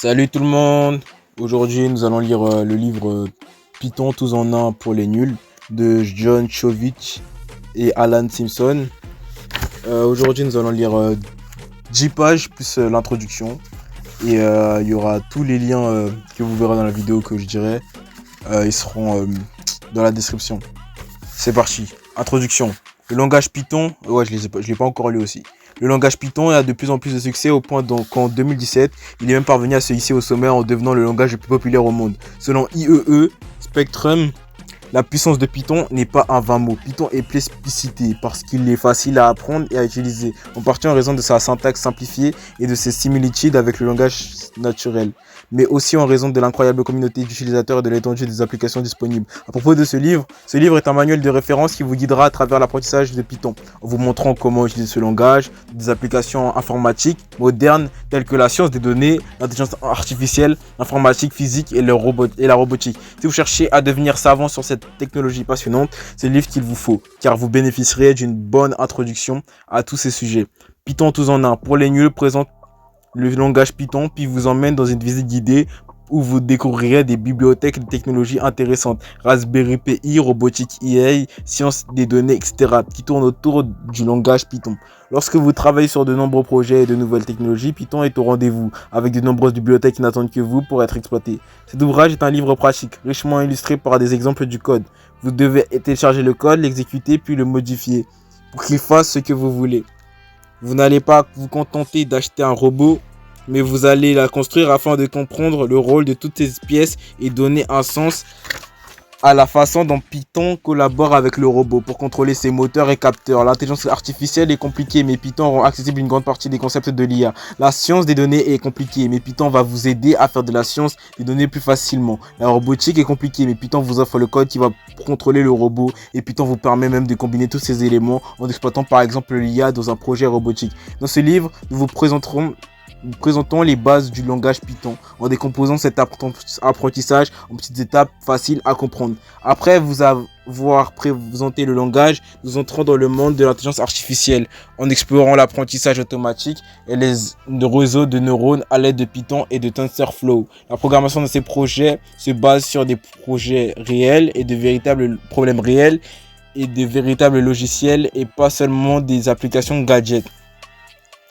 Salut tout le monde. Aujourd'hui, nous allons lire le livre Python tous en un pour les nuls de John Chovich et Alan Simpson. Aujourd'hui, nous allons lire 10 pages plus l'introduction. Et il y aura tous les liens que vous verrez dans la vidéo que je dirai. Ils seront dans la description. C'est parti. Introduction. Le langage Python, ouais, je l'ai pas encore lu aussi. Le langage Python a de plus en plus de succès au point qu'en 2017, il est même parvenu à se hisser au sommet en devenant le langage le plus populaire au monde. Selon IEE Spectrum, la puissance de Python n'est pas un vain mot. Python est plébiscité parce qu'il est facile à apprendre et à utiliser, en partie en raison de sa syntaxe simplifiée et de ses similitudes avec le langage naturel, mais aussi en raison de l'incroyable communauté d'utilisateurs et de l'étendue des applications disponibles. À propos de ce livre est un manuel de référence qui vous guidera à travers l'apprentissage de Python, en vous montrant comment utiliser ce langage, des applications informatiques modernes telles que la science des données, l'intelligence artificielle, l'informatique physique et la robotique. Si vous cherchez à devenir savant sur cette technologie passionnante, c'est le livre qu'il vous faut, car vous bénéficierez d'une bonne introduction à tous ces sujets. Python tous en un, pour les nuls, présente le langage Python, puis vous emmène dans une visite guidée où vous découvrirez des bibliothèques de technologies intéressantes, Raspberry Pi, robotique EA, sciences des données, etc., qui tournent autour du langage Python. Lorsque vous travaillez sur de nombreux projets et de nouvelles technologies, Python est au rendez-vous, avec de nombreuses bibliothèques qui n'attendent que vous pour être exploitées. Cet ouvrage est un livre pratique, richement illustré par des exemples du code. Vous devez télécharger le code, l'exécuter, puis le modifier, pour qu'il fasse ce que vous voulez. Vous n'allez pas vous contenter d'acheter un robot, mais vous allez la construire afin de comprendre le rôle de toutes ces pièces et donner un sens à la façon dont Python collabore avec le robot pour contrôler ses moteurs et capteurs. L'intelligence artificielle est compliquée, mais Python rend accessible une grande partie des concepts de l'IA. La science des données est compliquée, mais Python va vous aider à faire de la science des données plus facilement. La robotique est compliquée, mais Python vous offre le code qui va contrôler le robot, et Python vous permet même de combiner tous ces éléments en exploitant par exemple l'IA dans un projet robotique. Dans ce livre, nous présentons les bases du langage Python en décomposant cet apprentissage en petites étapes faciles à comprendre. Après vous avoir présenté le langage, nous entrons dans le monde de l'intelligence artificielle en explorant l'apprentissage automatique et les réseaux de neurones à l'aide de Python et de TensorFlow. La programmation de ces projets se base sur des projets réels et de véritables problèmes réels et de véritables logiciels et pas seulement des applications gadgets.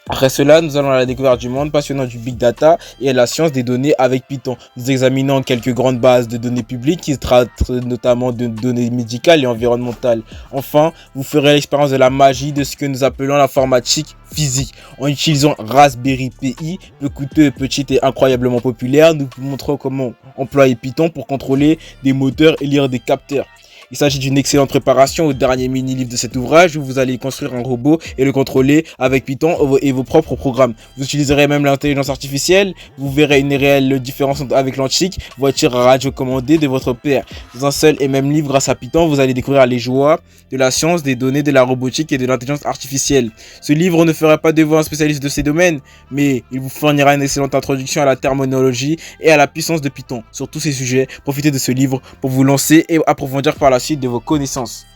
Après cela, nous allons à la découverte du monde passionnant du Big Data et à la science des données avec Python. Nous examinons quelques grandes bases de données publiques qui traitent notamment de données médicales et environnementales. Enfin, vous ferez l'expérience de la magie de ce que nous appelons l'informatique physique. En utilisant Raspberry Pi, peu coûteux, petite et incroyablement populaire, nous vous montrons comment employer Python pour contrôler des moteurs et lire des capteurs. Il s'agit d'une excellente préparation au dernier mini-livre de cet ouvrage où vous allez construire un robot et le contrôler avec Python et vos propres programmes. Vous utiliserez même l'intelligence artificielle, vous verrez une réelle différence avec l'antique voiture radiocommandée de votre père. Dans un seul et même livre grâce à Python, vous allez découvrir les joies de la science, des données, de la robotique et de l'intelligence artificielle. Ce livre ne fera pas de vous un spécialiste de ces domaines, mais il vous fournira une excellente introduction à la terminologie et à la puissance de Python. Sur tous ces sujets, profitez de ce livre pour vous lancer et approfondir par la suite de vos connaissances.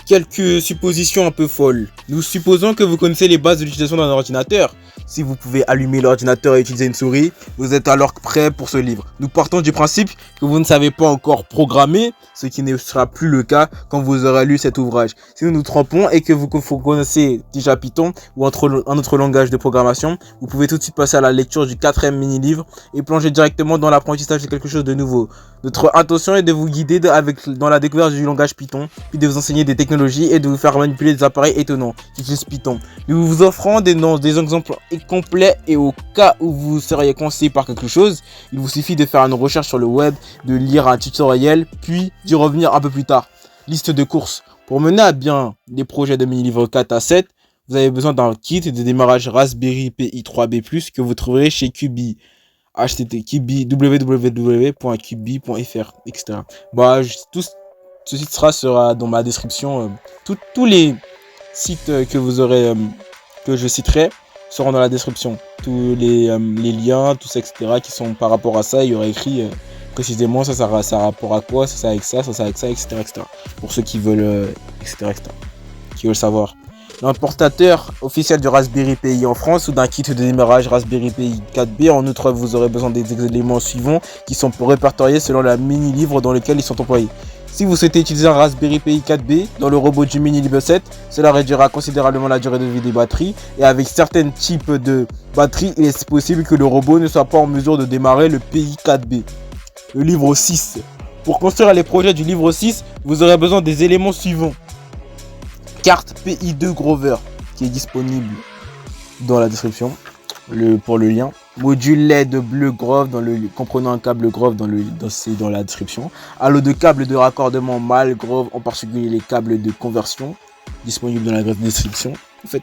Quelques suppositions un peu folles. Nous supposons que vous connaissez les bases de l'utilisation d'un ordinateur. Si vous pouvez allumer l'ordinateur et utiliser une souris, vous êtes alors prêt pour ce livre. Nous partons du principe que vous ne savez pas encore programmer, ce qui ne sera plus le cas quand vous aurez lu cet ouvrage. Si nous nous trompons et que vous connaissez déjà Python ou un autre langage de programmation, vous pouvez tout de suite passer à la lecture du 4e mini-livre et plonger directement dans l'apprentissage de quelque chose de nouveau. Notre intention est de vous guider dans la découverte du langage Python, puis de vous enseigner des technologies et de vous faire manipuler des appareils étonnants qui utilisent Python. Nous vous offrons des exemples complets et au cas où vous seriez conseillé par quelque chose, il vous suffit de faire une recherche sur le web, de lire un tutoriel, puis d'y revenir un peu plus tard. Liste de courses. Pour mener à bien des projets de mini-livres 4 à 7, vous avez besoin d'un kit de démarrage Raspberry Pi 3B+, que vous trouverez chez QB. www.qb.fr, etc. Tout ce site sera dans ma description. Tous les sites que vous aurez, que je citerai, seront dans la description. Tous les liens, tout ça, etc. qui sont par rapport à ça, il y aura écrit précisément ça a rapport à quoi, ça avec ça, ça avec ça, etc. Pour ceux qui veulent, etc. qui veulent savoir. L'importateur officiel du Raspberry Pi en France ou d'un kit de démarrage Raspberry Pi 4B. En outre, vous aurez besoin des éléments suivants qui sont répertoriés selon la mini-livre dans lequel ils sont employés. Si vous souhaitez utiliser un Raspberry Pi 4B dans le robot du mini-livre 7, cela réduira considérablement la durée de vie des batteries. Et avec certains types de batteries, il est possible que le robot ne soit pas en mesure de démarrer le Pi 4B. Le livre 6. Pour construire les projets du livre 6, vous aurez besoin des éléments suivants. Carte PI2 Grover qui est disponible dans la description pour le lien. Module LED bleu Grove comprenant un câble Grove dans la description. Halo de câbles de raccordement mâle Grove, en particulier les câbles de conversion, disponible dans la description. En fait,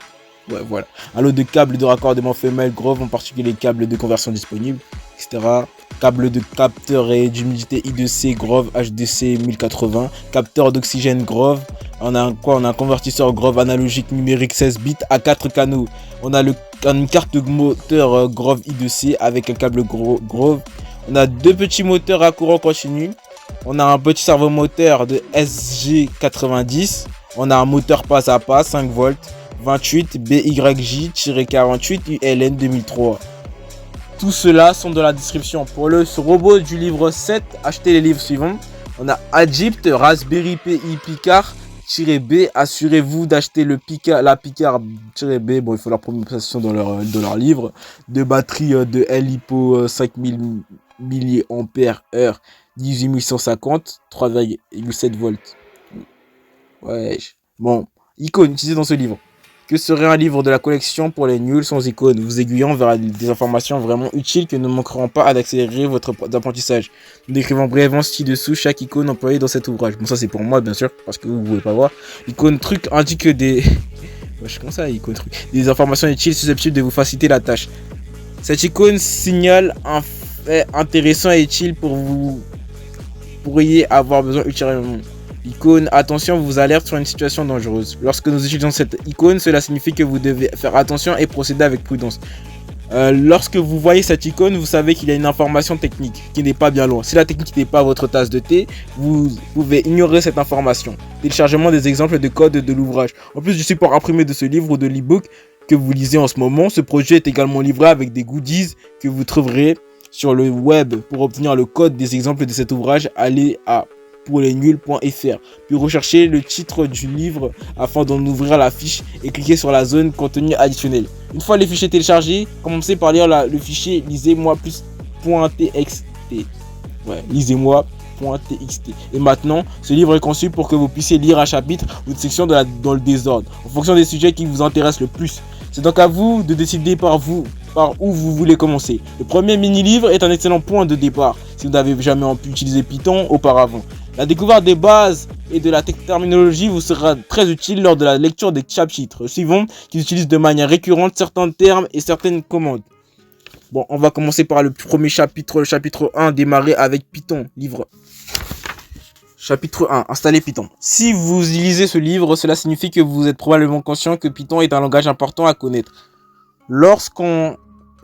ouais, voilà. Halo de câbles de raccordement femelle Grove, en particulier les câbles de conversion disponibles, etc. Câble de capteur et d'humidité I2C Grove HDC 1080. Capteur d'oxygène Grove. On a un convertisseur Grove analogique numérique 16 bits à 4 canaux. On a une carte de moteur Grove I2C avec un câble Grove. On a 2 petits moteurs à courant continu. On a un petit servomoteur de SG90. On a un moteur pas à pas 5 volts 28 BYJ-48 ULN 2003. Tout cela sont dans la description. Pour le robot du livre 7, achetez les livres suivants. On a Egypt, Raspberry Pi Picard-B. Assurez-vous d'acheter la Picard-B. Bon, il faut leur prononciation dans leur livre. De batterie de LiPo 5000 mAh 18850 3,7 volts. Ouais. Bon, icône utilisée dans ce livre. Que serait un livre de la collection pour les nuls sans icône, vous aiguillant vers des informations vraiment utiles qui ne manqueront pas d'accélérer votre apprentissage. Nous décrivons brièvement ci-dessous chaque icône employée dans cet ouvrage. Bon, ça c'est pour moi bien sûr, parce que vous ne pouvez pas voir. Icône truc indique des... Comment ça, icône truc, des informations utiles susceptibles de vous faciliter la tâche. Cette icône signale un fait intéressant et utile pour vous. Pourriez avoir besoin ultérieurement. Icône, attention, vous alerte sur une situation dangereuse. Lorsque nous utilisons cette icône, cela signifie que vous devez faire attention et procéder avec prudence. Lorsque vous voyez cette icône, vous savez qu'il y a une information technique qui n'est pas bien loin. Si la technique n'est pas votre tasse de thé, vous pouvez ignorer cette information. Téléchargement des exemples de code de l'ouvrage. En plus du support imprimé de ce livre ou de l'e-book que vous lisez en ce moment, ce projet est également livré avec des goodies que vous trouverez sur le web. Pour obtenir le code des exemples de cet ouvrage, allez à pourlesnuls.fr, puis recherchez le titre du livre afin d'en ouvrir la fiche et cliquez sur la zone contenu additionnel. Une fois les fichiers téléchargés, commencez par lire le fichier lisez-moi+.txt. Ouais, lisez-moi.txt. Et maintenant, ce livre est conçu pour que vous puissiez lire un chapitre ou une section dans le désordre, en fonction des sujets qui vous intéressent le plus. C'est donc à vous de décider par où vous voulez commencer. Le premier mini-livre est un excellent point de départ si vous n'avez jamais pu utiliser Python auparavant. La découverte des bases et de la terminologie vous sera très utile lors de la lecture des chapitres suivants qui utilisent de manière récurrente certains termes et certaines commandes. Bon, on va commencer par le premier chapitre, le chapitre 1, démarrer avec Python, livre. Chapitre 1, installer Python. Si vous lisez ce livre, cela signifie que vous êtes probablement conscient que Python est un langage important à connaître. Lorsqu'on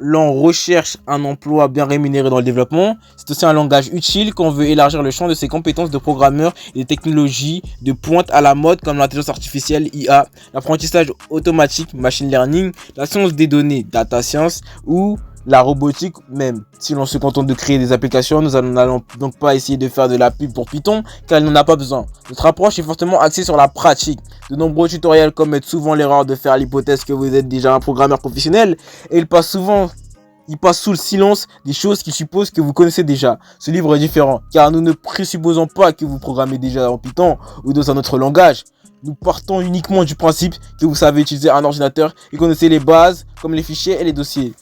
recherche un emploi bien rémunéré dans le développement, c'est aussi un langage utile quand on veut élargir le champ de ses compétences de programmeur et des technologies de pointe à la mode comme l'intelligence artificielle IA, l'apprentissage automatique, machine learning, la science des données, data science ou la robotique même. Si l'on se contente de créer des applications, nous n'allons donc pas essayer de faire de la pub pour Python car il n'en a pas besoin. Notre approche est fortement axée sur la pratique. De nombreux tutoriels commettent souvent l'erreur de faire l'hypothèse que vous êtes déjà un programmeur professionnel et ils passent sous le silence des choses qu'ils supposent que vous connaissez déjà. Ce livre est différent car nous ne présupposons pas que vous programmez déjà en Python ou dans un autre langage. Nous partons uniquement du principe que vous savez utiliser un ordinateur et connaissez les bases comme les fichiers et les dossiers.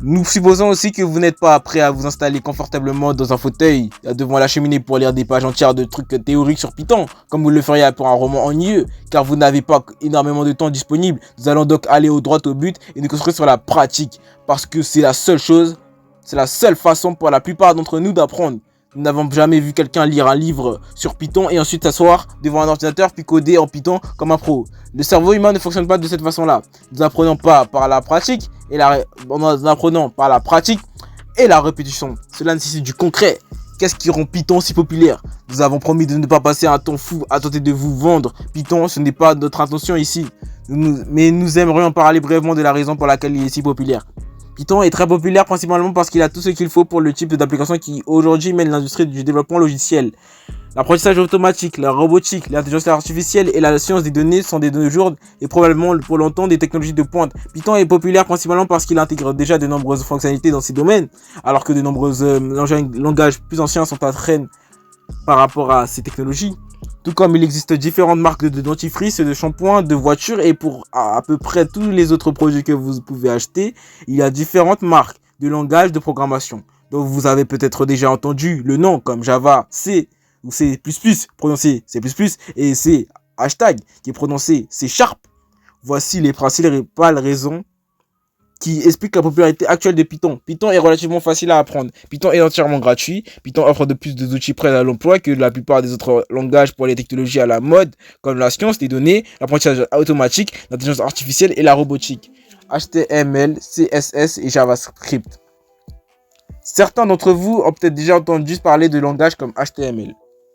Nous supposons aussi que vous n'êtes pas prêt à vous installer confortablement dans un fauteuil devant la cheminée pour lire des pages entières de trucs théoriques sur Python, comme vous le feriez pour un roman ennuyeux, car vous n'avez pas énormément de temps disponible. Nous allons donc aller droit au but et nous construire sur la pratique, parce que c'est la seule façon pour la plupart d'entre nous d'apprendre. Nous n'avons jamais vu quelqu'un lire un livre sur Python et ensuite s'asseoir devant un ordinateur puis coder en Python comme un pro. Le cerveau humain ne fonctionne pas de cette façon-là. Nous apprenons pas par la pratique et la répétition. Cela nécessite du concret Qu'est-ce qui rend Python si populaire? Nous avons promis de ne pas passer un temps fou à tenter de vous vendre Python, ce n'est pas notre intention ici. Mais nous aimerions parler brièvement de la raison pour laquelle il est si populaire. Python est très populaire principalement parce qu'il a tout ce qu'il faut pour le type d'application qui aujourd'hui mène l'industrie du développement logiciel. L'apprentissage automatique, la robotique, l'intelligence artificielle et la science des données sont des deux jours et probablement pour longtemps des technologies de pointe. Python est populaire principalement parce qu'il intègre déjà de nombreuses fonctionnalités dans ces domaines, alors que de nombreux langages plus anciens sont à traîne par rapport à ces technologies. Tout comme il existe différentes marques de dentifrice, de shampoing, de voitures et pour à peu près tous les autres produits que vous pouvez acheter, il y a différentes marques de langages de programmation. Donc vous avez peut-être déjà entendu le nom comme Java, C ou C++, prononcé C++, et C hashtag qui est prononcé C#. Voici les principales raisons qui expliquent la popularité actuelle de Python. Python est relativement facile à apprendre. Python est entièrement gratuit. Python offre de plus d'outils prêts à l'emploi que la plupart des autres langages pour les technologies à la mode, comme la science des données, l'apprentissage automatique, l'intelligence artificielle et la robotique. HTML, CSS et JavaScript. Certains d'entre vous ont peut-être déjà entendu parler de langages comme HTML,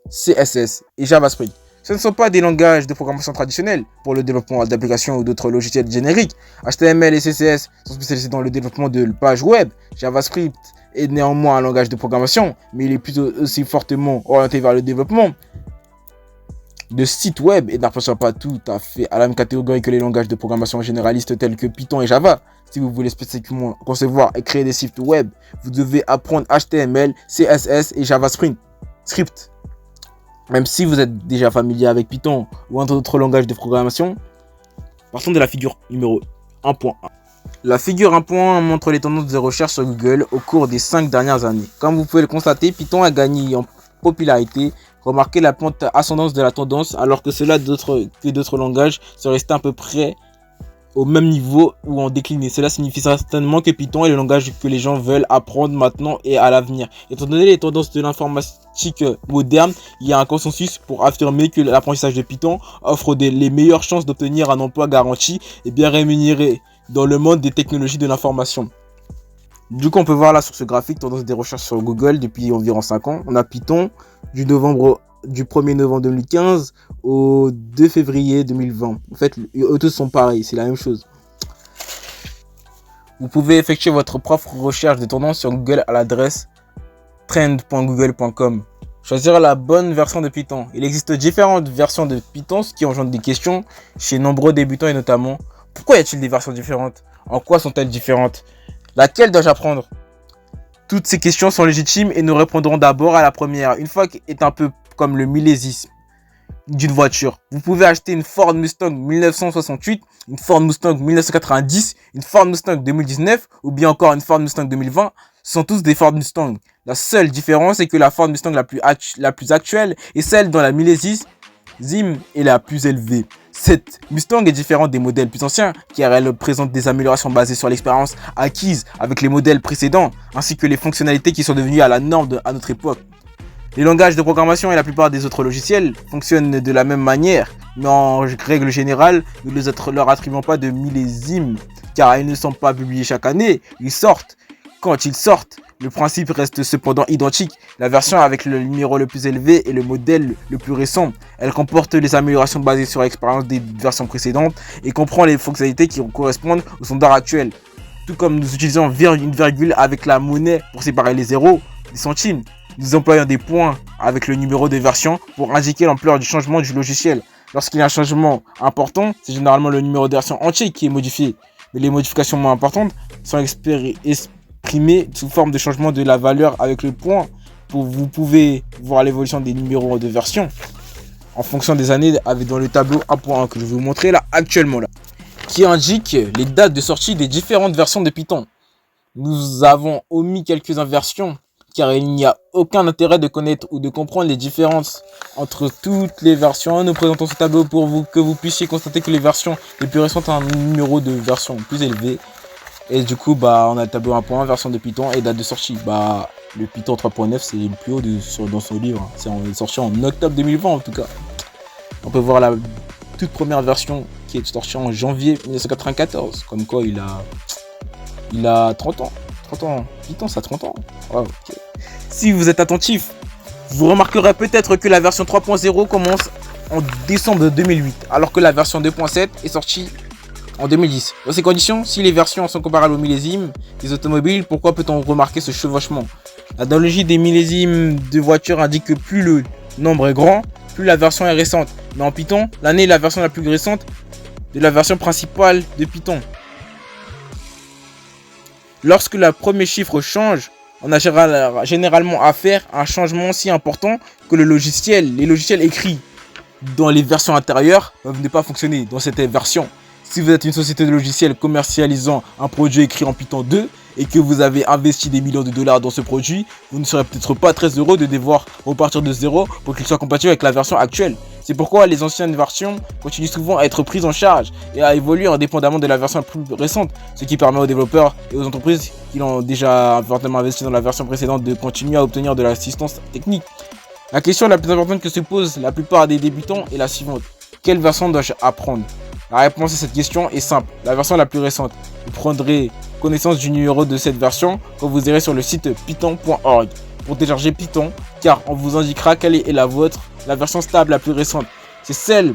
CSS et JavaScript. Ce ne sont pas des langages de programmation traditionnels pour le développement d'applications ou d'autres logiciels génériques. HTML et CSS sont spécialisés dans le développement de pages web. JavaScript est néanmoins un langage de programmation, mais il est plutôt aussi fortement orienté vers le développement de sites web et n'appartient pas tout à fait à la même catégorie que les langages de programmation généralistes tels que Python et Java. Si vous voulez spécifiquement concevoir et créer des sites web, vous devez apprendre HTML, CSS et JavaScript. Même si vous êtes déjà familier avec Python ou un autre langage de programmation, partons de la figure numéro 1.1. La figure 1.1 montre les tendances de recherche sur Google au cours des 5 dernières années. Comme vous pouvez le constater, Python a gagné en popularité. Remarquez la pente ascendante de la tendance, alors que d'autres langages sont restés à peu près au même niveau ou en décliné. Cela signifie certainement que Python est le langage que les gens veulent apprendre maintenant et à l'avenir. Étant donné les tendances de l'informatique moderne, il y a un consensus pour affirmer que l'apprentissage de Python offre les meilleures chances d'obtenir un emploi garanti et bien rémunéré dans le monde des technologies de l'information. Du coup, on peut voir là sur ce graphique tendance des recherches sur Google depuis environ 5 ans. On a Python du 1er novembre 2015 au 2 février 2020. En fait, eux tous sont pareils, c'est la même chose. Vous pouvez effectuer votre propre recherche de tendance sur Google à l'adresse trend.google.com. Choisir la bonne version de Python. Il existe différentes versions de Python, ce qui engendre des questions chez nombreux débutants et notamment, pourquoi y a-t-il des versions différentes? En quoi sont-elles différentes? Laquelle dois-je apprendre? Toutes ces questions sont légitimes et nous répondrons d'abord à la première. Une fois est un peu comme le millésime d'une voiture. Vous pouvez acheter une Ford Mustang 1968, une Ford Mustang 1990, une Ford Mustang 2019 ou bien encore une Ford Mustang 2020. Ce sont tous des Ford Mustang. La seule différence est que la Ford Mustang la plus actuelle est celle dont la millésime est la plus élevée. Cette Mustang est différente des modèles plus anciens car elle présente des améliorations basées sur l'expérience acquise avec les modèles précédents ainsi que les fonctionnalités qui sont devenues à la norme à notre époque. Les langages de programmation et la plupart des autres logiciels fonctionnent de la même manière, mais en règle générale, nous ne leur attribuons pas de millésime car ils ne sont pas publiés chaque année, ils sortent. Quand ils sortent, le principe reste cependant identique. La version avec le numéro le plus élevé est le modèle le plus récent. Elle comporte les améliorations basées sur l'expérience des versions précédentes et comprend les fonctionnalités qui correspondent aux standards actuels. Tout comme nous utilisons une virgule avec la monnaie pour séparer les zéros, les centimes, nous employons des points avec le numéro de version pour indiquer l'ampleur du changement du logiciel. Lorsqu'il y a un changement important, c'est généralement le numéro de version entier qui est modifié. Mais les modifications moins importantes sont exprimées sous forme de changement de la valeur avec le point. Vous pouvez voir l'évolution des numéros de version en fonction des années dans le tableau 1.1 que je vais vous montrer là actuellement, qui indique les dates de sortie des différentes versions de Python. Nous avons omis quelques inversions car il n'y a aucun intérêt de connaître ou de comprendre les différences entre toutes les versions. Nous présentons ce tableau pour que vous puissiez constater que les versions les plus récentes ont un numéro de version plus élevé. Et du coup, on a le tableau 1.1, version de Python et date de sortie. Le Python 3.9, c'est le plus haut dans son livre. C'est sorti en octobre 2020 en tout cas. On peut voir la toute première version qui est sortie en janvier 1994. Comme quoi, il a 30 ans. 30 ans. Python, ça a 30 ans. Wow, okay. Si vous êtes attentif, vous remarquerez peut-être que la version 3.0 commence en décembre 2008, alors que la version 2.7 est sortie en 2010. Dans ces conditions, si les versions sont comparables aux millésimes des automobiles, pourquoi peut-on remarquer ce chevauchement? L'analogie des millésimes de voitures indique que plus le nombre est grand, plus la version est récente. Mais en Python, l'année est la version la plus récente de la version principale de Python. Lorsque le premier chiffre change, on a généralement affaire à un changement si important que les logiciels écrits dans les versions intérieures peuvent ne pas fonctionner dans cette version. Si vous êtes une société de logiciels commercialisant un produit écrit en Python 2 et que vous avez investi des millions de dollars dans ce produit, vous ne serez peut-être pas très heureux de devoir repartir de zéro pour qu'il soit compatible avec la version actuelle. C'est pourquoi les anciennes versions continuent souvent à être prises en charge et à évoluer indépendamment de la version la plus récente, ce qui permet aux développeurs et aux entreprises qui ont déjà fortement investi dans la version précédente de continuer à obtenir de l'assistance technique. La question la plus importante que se pose la plupart des débutants est la suivante: quelle version dois-je apprendre? La réponse à cette question est simple, la version la plus récente. Vous prendrez connaissance du numéro de cette version quand vous irez sur le site python.org pour télécharger Python, car on vous indiquera quelle est la vôtre, la version stable la plus récente. C'est celle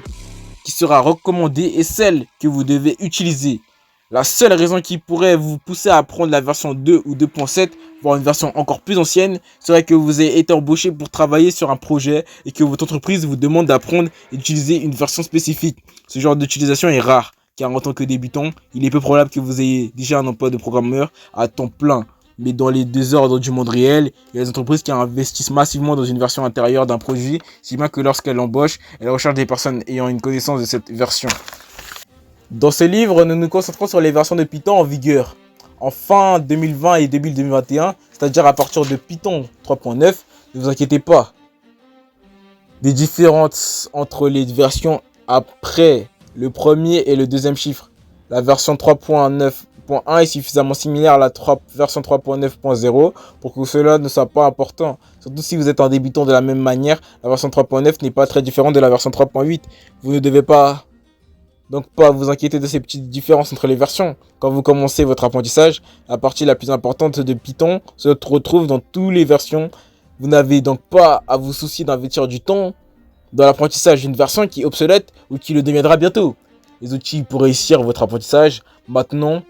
qui sera recommandée et celle que vous devez utiliser. La seule raison qui pourrait vous pousser à prendre la version 2 ou 2.7, voire une version encore plus ancienne, serait que vous ayez été embauché pour travailler sur un projet et que votre entreprise vous demande d'apprendre et d'utiliser une version spécifique. Ce genre d'utilisation est rare, car en tant que débutant, il est peu probable que vous ayez déjà un emploi de programmeur à temps plein. Mais dans les désordres du monde réel, il y a des entreprises qui investissent massivement dans une version intérieure d'un produit, si bien que lorsqu'elles embauchent, elles recherchent des personnes ayant une connaissance de cette version. Dans ce livre, nous nous concentrons sur les versions de Python en vigueur en fin 2020 et début 2021, c'est-à-dire à partir de Python 3.9. Ne vous inquiétez pas des différences entre les versions après le premier et le deuxième chiffre. La version 3.9.1 est suffisamment similaire à la version 3.9.0 pour que cela ne soit pas important. Surtout si vous êtes un débutant de la même manière, la version 3.9 n'est pas très différente de la version 3.8. Vous ne devez pas vous inquiéter de ces petites différences entre les versions. Quand vous commencez votre apprentissage, la partie la plus importante de Python se retrouve dans toutes les versions. Vous n'avez donc pas à vous soucier d'investir du temps dans l'apprentissage d'une version qui est obsolète ou qui le deviendra bientôt. Les outils pour réussir votre apprentissage. Maintenant,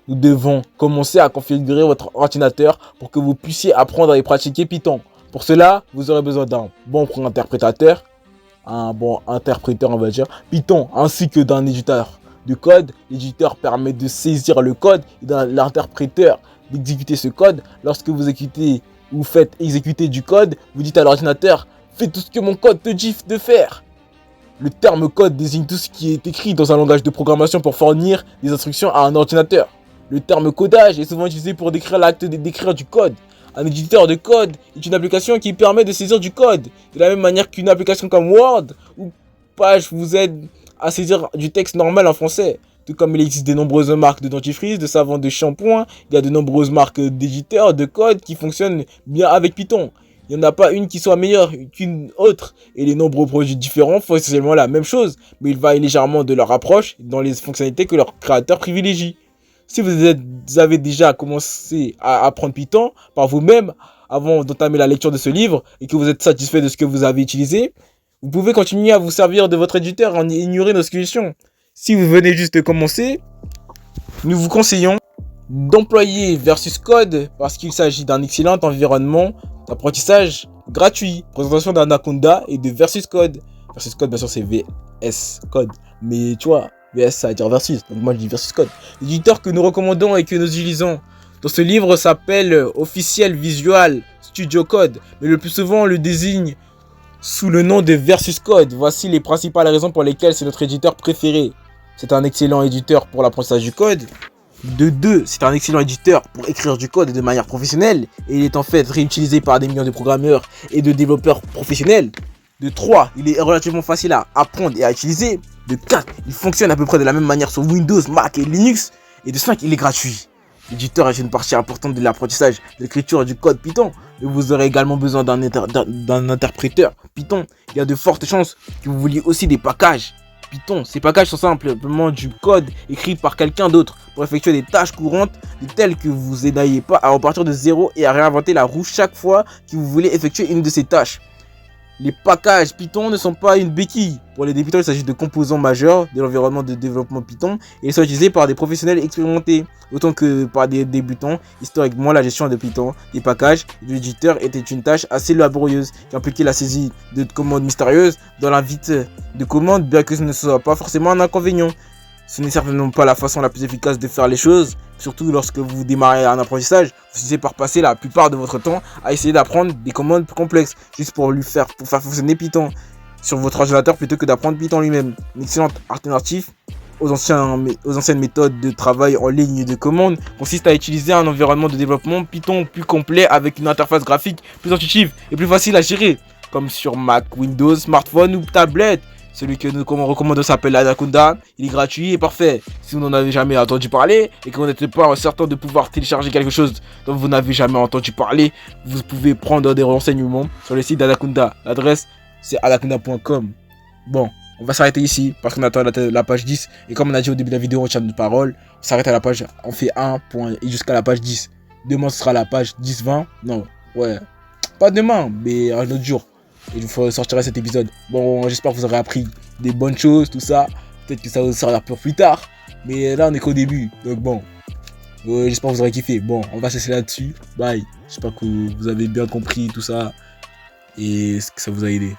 nous devons commencer à configurer votre ordinateur pour que vous puissiez apprendre et pratiquer Python. Pour cela, vous aurez besoin d'un bon interprétateur, on va dire, Python, ainsi que d'un éditeur de code. L'éditeur permet de saisir le code et l'interpréteur d'exécuter ce code. Lorsque vous faites exécuter du code, vous dites à l'ordinateur: fais tout ce que mon code te dit de faire. Le terme code désigne tout ce qui est écrit dans un langage de programmation pour fournir des instructions à un ordinateur. Le terme codage est souvent utilisé pour décrire l'acte d'écrire du code. Un éditeur de code est une application qui permet de saisir du code. De la même manière qu'une application comme Word ou Page vous aide à saisir du texte normal en français. Tout comme il existe de nombreuses marques de dentifrice, de savon, de shampoing, il y a de nombreuses marques d'éditeurs de code qui fonctionnent bien avec Python. Il n'y en a pas une qui soit meilleure qu'une autre. Et les nombreux produits différents font essentiellement la même chose, mais ils varient légèrement de leur approche dans les fonctionnalités que leurs créateurs privilégient. Si vous avez déjà commencé à apprendre Python par vous-même avant d'entamer la lecture de ce livre et que vous êtes satisfait de ce que vous avez utilisé, vous pouvez continuer à vous servir de votre éditeur en ignorant nos solutions. Si vous venez juste de commencer, nous vous conseillons d'employer Versus Code parce qu'il s'agit d'un excellent environnement d'apprentissage gratuit. Présentation d'Anaconda et de Versus Code. Versus Code, bien sûr, c'est VS Code. Mais tu vois, VS, ça veut dire Versus. Donc moi, je dis Versus Code. L'éditeur que nous recommandons et que nous utilisons dans ce livre s'appelle Official Visual Studio Code. Mais le plus souvent, on le désigne sous le nom de Versus Code. Voici les principales raisons pour lesquelles c'est notre éditeur préféré. C'est un excellent éditeur pour l'apprentissage du code. De 2, c'est un excellent éditeur pour écrire du code de manière professionnelle et il est en fait réutilisé par des millions de programmeurs et de développeurs professionnels. De 3, il est relativement facile à apprendre et à utiliser. De 4, il fonctionne à peu près de la même manière sur Windows, Mac et Linux. Et de 5, il est gratuit. L'éditeur est une partie importante de l'apprentissage de l'écriture du code Python. Et vous aurez également besoin d'un interpréteur Python. Il y a de fortes chances que vous vouliez aussi des packages Python. Ces packages sont simplement du code écrit par quelqu'un d'autre pour effectuer des tâches courantes telles que vous n'ayez pas à repartir de zéro et à réinventer la roue chaque fois que vous voulez effectuer une de ces tâches. Les packages Python ne sont pas une béquille. Pour les débutants, il s'agit de composants majeurs de l'environnement de développement Python et ils sont utilisés par des professionnels expérimentés. Autant que par des débutants, historiquement, la gestion de Python, des packages et de l'éditeur était une tâche assez laborieuse qui impliquait la saisie de commandes mystérieuses dans l'invite de commandes, bien que ce ne soit pas forcément un inconvénient. Ce n'est certainement pas la façon la plus efficace de faire les choses, surtout lorsque vous démarrez un apprentissage. Vous finissez par passer la plupart de votre temps à essayer d'apprendre des commandes complexes, juste pour faire fonctionner Python sur votre ordinateur plutôt que d'apprendre Python lui-même. Une excellente alternative aux anciennes méthodes de travail en ligne de commande consiste à utiliser un environnement de développement Python plus complet avec une interface graphique plus intuitive et plus facile à gérer, comme sur Mac, Windows, smartphone ou tablette. Celui que nous recommandons s'appelle Anaconda, il est gratuit et parfait. Si vous n'en avez jamais entendu parler et que vous n'êtes pas certain de pouvoir télécharger quelque chose dont vous n'avez jamais entendu parler, vous pouvez prendre des renseignements sur le site d'Anaconda. L'adresse c'est anaconda.com. Bon, on va s'arrêter ici parce qu'on attend la page 10. Et comme on a dit au début de la vidéo, on tient notre parole. On s'arrête à la page, on fait 1 point et jusqu'à la page 10. Demain ce sera la page 10-20. Non, ouais, pas demain, mais un autre jour. Et je vous sortirai cet épisode. Bon, j'espère que vous aurez appris des bonnes choses, tout ça. Peut-être que ça vous servira pour plus tard. Mais là, on est qu'au début. Donc bon, j'espère que vous aurez kiffé. Bon, on va se laisser là-dessus. Bye. J'espère que vous avez bien compris tout ça. Et que ça vous a aidé.